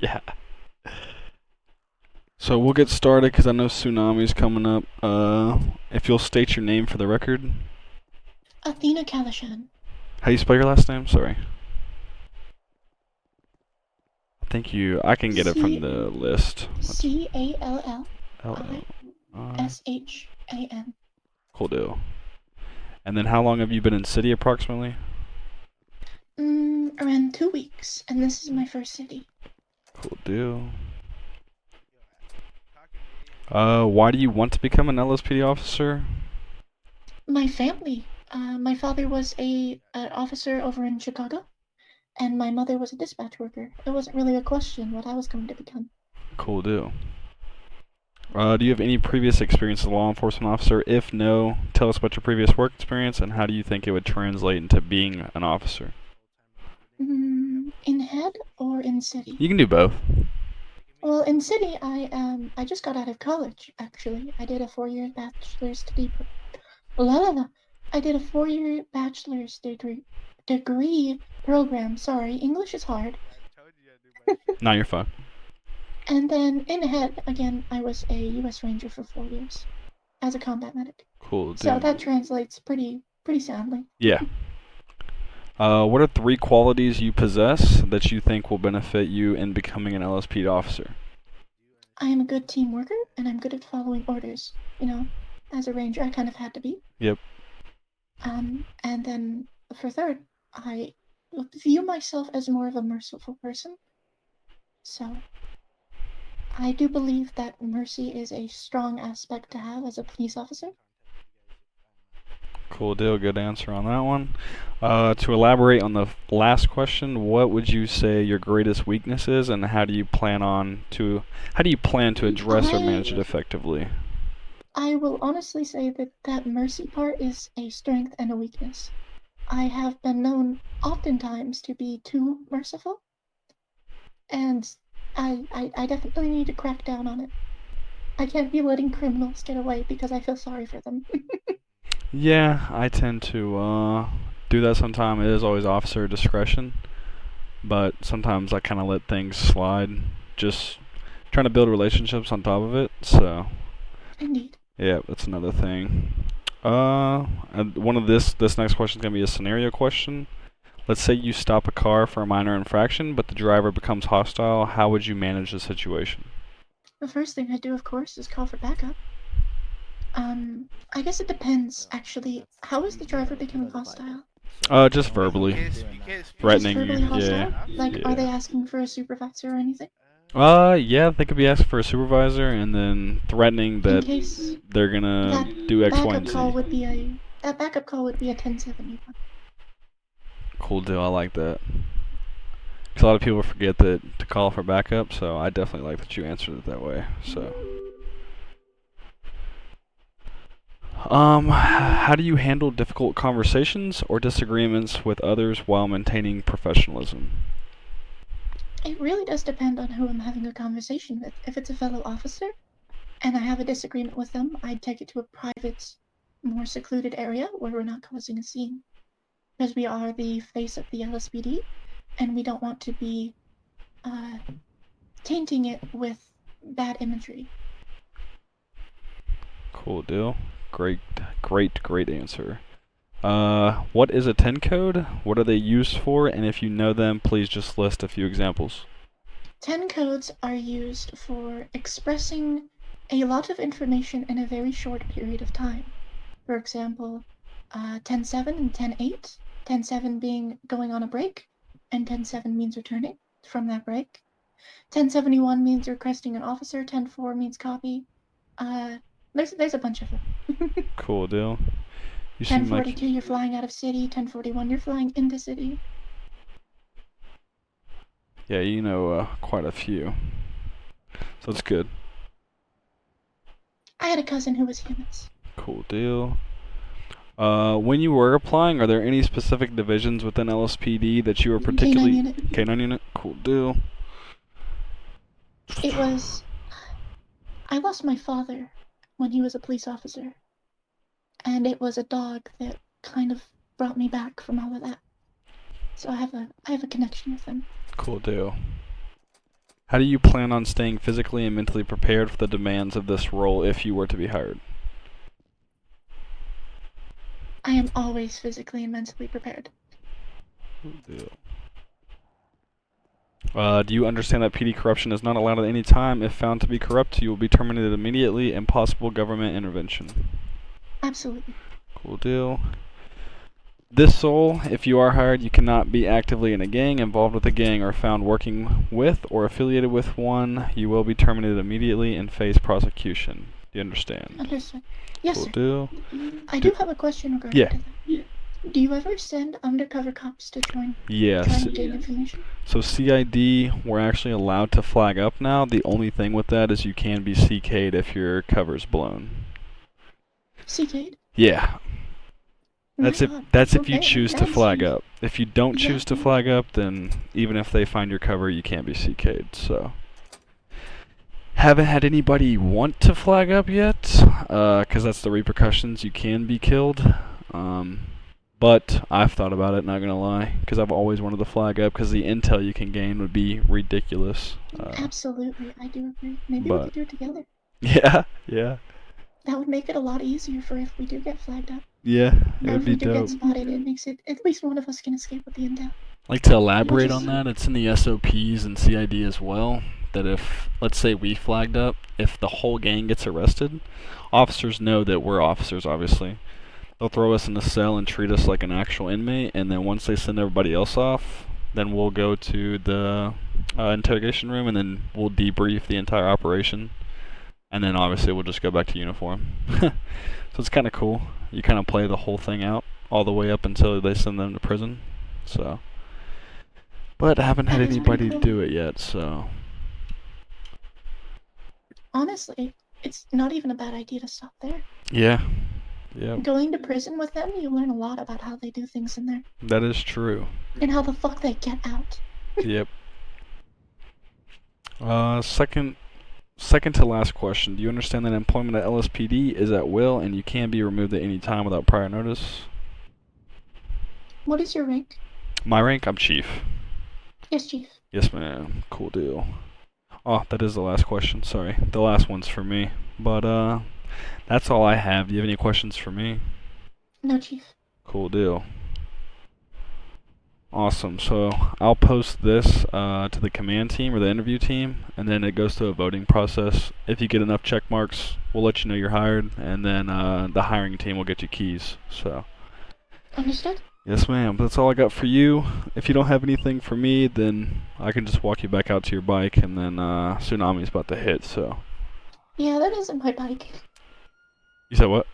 Yeah. So we'll get started because I know tsunami's coming up. If you'll state your name for the record. Athena Kalishan. How do you spell your last name? Sorry. Thank you. I can get it from C the list. That's Callishan. LLI. Cool deal. And then how long have you been in city approximately? Around 2 weeks, and this is my first city. Cool deal. Why do you want to become an LSPD officer? My family. My father was an officer over in Chicago, and my mother was a dispatch worker. It wasn't really a question what I was going to become. Cool deal. Do you have any previous experience as a law enforcement officer? If no, tell us about your previous work experience and how do you think it would translate into being an officer? In head or in city? You can do both. Well, in city, I just got out of college. Actually, I did a 4-year bachelor's degree. I did a 4-year bachelor's degree program. Sorry, English is hard. Not your fun. And then in head again, I was a U.S. Ranger for 4 years as a combat medic. Cool, So dude. that translates pretty soundly. Yeah. What are 3 qualities you possess that you think will benefit you in becoming an LSPD officer? I am a good team worker, and I'm good at following orders. As a ranger, I kind of had to be. Yep. And then for third, I view myself as more of a merciful person. So I do believe that mercy is a strong aspect to have as a police officer. Cool deal. Good answer on that one. To elaborate on the last question, what would you say your greatest weakness is, and how do you plan to address or manage it effectively? I will honestly say that mercy part is a strength and a weakness. I have been known oftentimes to be too merciful, and I definitely need to crack down on it. I can't be letting criminals get away because I feel sorry for them. Yeah, I tend to do that sometimes. It is always officer discretion, but sometimes I kind of let things slide. Just trying to build relationships on top of it. So Indeed. yeah, that's another thing. And one of this next question is gonna be a scenario question. Let's say you stop a car for a minor infraction, but the driver becomes hostile. How would you manage the situation? The first thing I do, of course, is call for backup. I guess it depends, actually. How is the driver becoming hostile? Just verbally Just threatening you. verbally hostile? Yeah, Like, are they yeah. asking for a supervisor or anything? Yeah, they could be asking for a supervisor and then threatening In that case they're gonna that do X, Y, backup and call Z. would be that backup call would be a 1071. Cool deal. I like that. 'Cause a lot of people forget that to call for backup, so I definitely like that you answered it that way. So, how do you handle difficult conversations or disagreements with others while maintaining professionalism? It really does depend on who I'm having a conversation with. If it's a fellow officer and I have a disagreement with them, I'd take it to a private, more secluded area where we're not causing a scene. Because we are the face of the LSPD, and we don't want to be uh, tainting it with bad imagery. Cool deal. Great, great answer. What is a 10 code? What are they used for? And if you know them, please just list a few examples. 10 codes are used for expressing a lot of information in a very short period of time. For example, 10-7 and 10-8. 10-7 being going on a break, and 10-7 means returning from that break. 1071 means requesting an officer. 10-4 means copy. There's a bunch of them. Cool deal. You seem like 1042, you're flying out of city. 1041, you're flying into city. yeah, you know quite a few. So that's good. I had a cousin who was humans. Cool deal. When you were applying, are there any specific divisions within LSPD that you were K9 particularly unit. K9 unit? Cool deal. It was. I lost my father when he was a police officer, and it was a dog that kind of brought me back from all of that. So I have a connection with him. Cool deal. How do you plan on staying physically and mentally prepared for the demands of this role if you were to be hired? I am always physically and mentally prepared. Good deal. Do you understand that PD corruption is not allowed at any time? If found to be corrupt, you will be terminated immediately and possible government intervention. Absolutely. Cool deal. This soul, if you are hired, you cannot be actively in a gang, involved with a gang, or found working with or affiliated with one. You will be terminated immediately and face prosecution. Do you understand? Understood. Yes, Cool sir. deal. I do have a question regarding Yeah. to that. Do you ever send undercover cops to try Yes. to gain information? So CID, we're actually allowed to flag up now. The only thing with that is you can be CK'd if your cover's blown. CK'd? Yeah. That's My if God. that's if you Okay, choose to that's- flag up. If you don't Yeah. choose to flag up, then even if they find your cover, you can't be CK'd. So haven't had anybody want to flag up yet, because that's the repercussions. You can be killed. But I've thought about it, not gonna lie, because I've always wanted to flag up, because the intel you can gain would be ridiculous. Absolutely, I do agree. Maybe we but- could do it together. Yeah. That would make it a lot easier for if we do get flagged up. Yeah, it Or would if be we do dope. get spotted, it makes it at least one of us can escape with the intel. Like to elaborate Which on is- that, it's in the SOPs and CID as well, that if, let's say we flagged up, if the whole gang gets arrested, officers know that we're officers, obviously. They'll throw us in a cell and treat us like an actual inmate, and then once they send everybody else off, then we'll go to the interrogation room, and then we'll debrief the entire operation, and then obviously we'll just go back to uniform. So it's kind of cool. You kind of play the whole thing out all the way up until they send them to prison. So, but I haven't had That is anybody pretty cool. do it yet. So, Honestly, it's not even a bad idea to stop there. yeah, Going to prison with them, you learn a lot about how they do things in there. that is true. And how the fuck they get out. Yep. Second to last question. Do you understand that employment at LSPD is at will and you can be removed at any time without prior notice? What is your rank? My rank, I'm chief. Yes, Chief. Yes, ma'am. Cool deal. Oh, that is the last question. Sorry. The last one's for me. But, that's all I have. Do you have any questions for me? No, Chief. Cool deal. Awesome. So I'll post this to the command team or the interview team, and then it goes to a voting process. If you get enough check marks, we'll let you know you're hired, and then the hiring team will get you keys. So Understood? yes, ma'am. That's all I got for you. If you don't have anything for me, then I can just walk you back out to your bike, and then tsunami's about to hit. So Yeah, that isn't my bike. you said what?